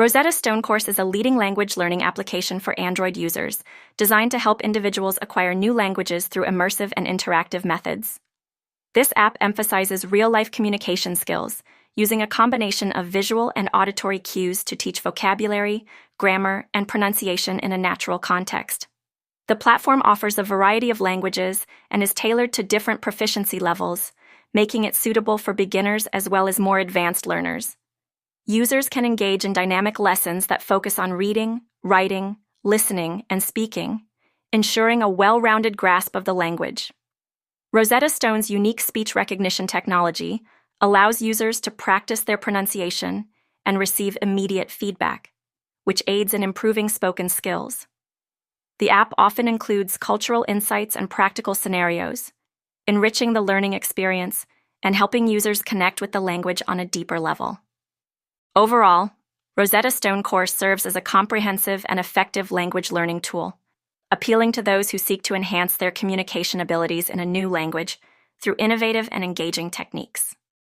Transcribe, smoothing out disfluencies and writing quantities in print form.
Rosetta Stone Course is a leading language learning application for Android users, designed to help individuals acquire new languages through immersive and interactive methods. This app emphasizes real-life communication skills, using a combination of visual and auditory cues to teach vocabulary, grammar, and pronunciation in a natural context. The platform offers a variety of languages and is tailored to different proficiency levels, making it suitable for beginners as well as more advanced learners. Users can engage in dynamic lessons that focus on reading, writing, listening, and speaking, ensuring a well-rounded grasp of the language. Rosetta Stone's unique speech recognition technology allows users to practice their pronunciation and receive immediate feedback, which aids in improving spoken skills. The app often includes cultural insights and practical scenarios, enriching the learning experience and helping users connect with the language on a deeper level. Overall, Rosetta Stone Course serves as a comprehensive and effective language learning tool, appealing to those who seek to enhance their communication abilities in a new language through innovative and engaging techniques.